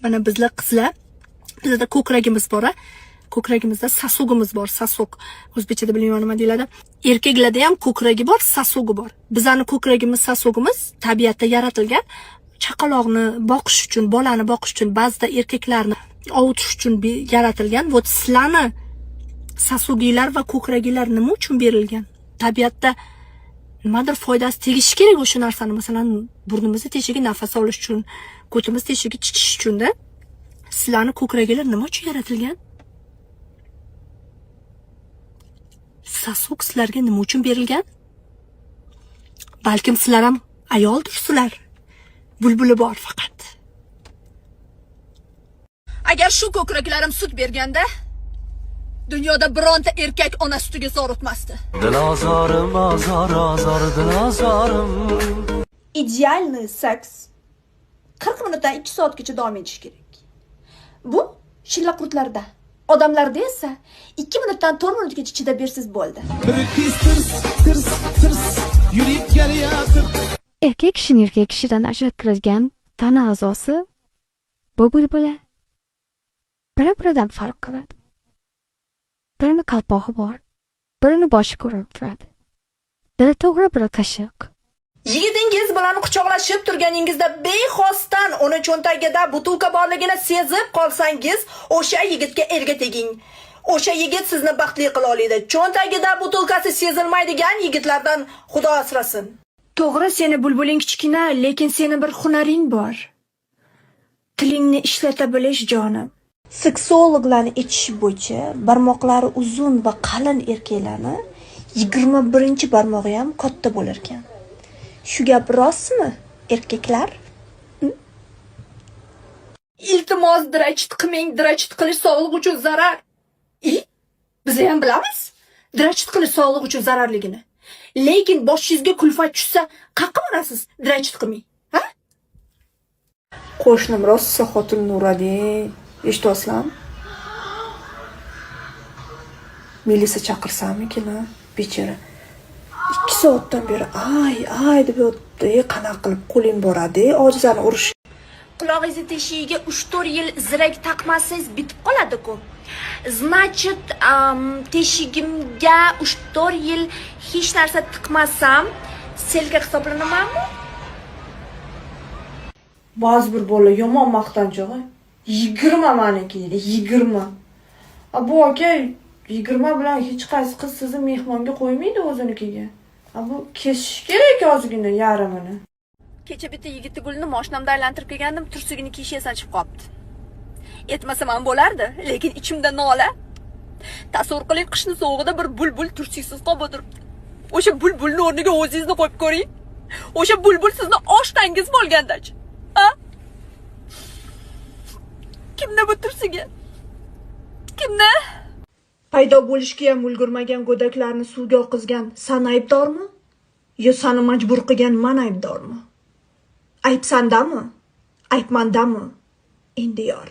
Mana bizlar qizlar, bizda ko'kragimiz bor, ko'kragimizda sasugimiz bor, sasug. O'zbekchada bilmayman nima deyiladi. Erkaklarda ham ko'kragi bor, sasugi bor. Bizani ko'kragimiz, sasugimiz tabiatda yaratilgan. Chaqaloqni boqish uchun, bolani boqish uchun, ba'zida erkaklarni ovutish uchun yaratilgan. Вот sizlarni sasuginglar va ko'kraginglar nima uchun berilgan? Tabiatda nimadir foydasi tegishi kerak o'sha narsani. Masalan, burnimizni teshigi nafas olish uchun, ko'chimiz teshigi chiqish uchun-da. Sizlarni ko'kraginglar nima uchun yaratilgan? Sasug sizlarga nima uchun berilgan? Balkim sizlar ham ayoldirsizlar. Bulbuli bor faqat. Agar shu ko'kraklarim sut berganda, dunyoda bironta erkak ona sutiga zor o'tmasdi. Dilozorim, azor, dilozorim. Idealniy seks 40 minutdan 2 soatgacha davom etishi kerak. Bu shillaqurtlarda. Odamlarda esa 2 minutdan 4 minutgacha chidab bersiz bo'ldi. Erkak kishini erkak kishidan ajrattiradigan tana a'zosi bu bulbula. Biri-biridan farq qiladi. Birini qalpog'i bor, birini boshi ko'rinib turadi. Biri to'g'ri, biri qashiq. Yigitingiz bilan quchoqlashib turganingizda bexosdan uni cho'ntagida butulka borligini sezib qolsangiz, o'sha yigitga erga teging. O'sha yigit sizni baxtli qila oladi. Cho'ntagida butulkasi sezilmaydigan yigitlardan Xudo asrasin. To'g'ri, seni bulbuling kichkina, lekin seni bir hunaring bor. Tilingni ishlata bilish, jonim. Seksologlarning aytishi bo'yicha, barmoqlari uzun va qalin erkaklarni 21-barmog'i ham katta bo'lar ekan. Shu gap rostmi, erkaklar? Iltimos, dirachit qilmang, dirachit qilish sog'liq uchun zarar. Biz ham bilamiz, dirachit qilish sog'liq uchun zararligini. Lekin boshingizga kulfat tushsa, qayerga borasiz? Dirachit qilmang, ha? Qo'shnim rosa xotinni uradi. Eshityapsizlarmi? Milisa chaqirsammikin, bechora. 2 soatdan beri ay deb yotdi. Qanaqa qilib qo'ling boradi, ojizani urish. Qulog'ingizni teshigiga 3-4 yil zirak taqmasangiz bitib qoladi-ku. Значит, teshigimga 3-4 yil hech narsa tiqmasam, selga hisoblanamanmi? Ba'zi bir bola yomon maqtanchoq. 20 maniki deydi, 20. Bu aka 20 bilan hech qaysi qiz sizni mehmonga qo'ymaydi o'zinikiga. Bu kesish kerak ozgina yarmini. Kecha bitta yigitni gulni mashinamda aylantirib kelgandim, tursigini kiyishi sanchib qopti. Etmasam ham bo'lardi, lekin ichimda nola. Tasavvur qiling, qishni sovuqida bir bulbul tursiksiz qolib o'tiribdi. O'sha bulbulni o'rniga o'zingizni qo'yib ko'ring. O'sha bulbul sizni oshtangiz bo'lgandachi. Ha? Kimni bu tursiga? Kimni? Paydo bo'lishga ham ulgurmagan go'daklarni suvga oqizgan sen aybdormi? Yo seni majbur qilgan men aybdormi? Ayb sandami? Ayb mendami? Endi yor.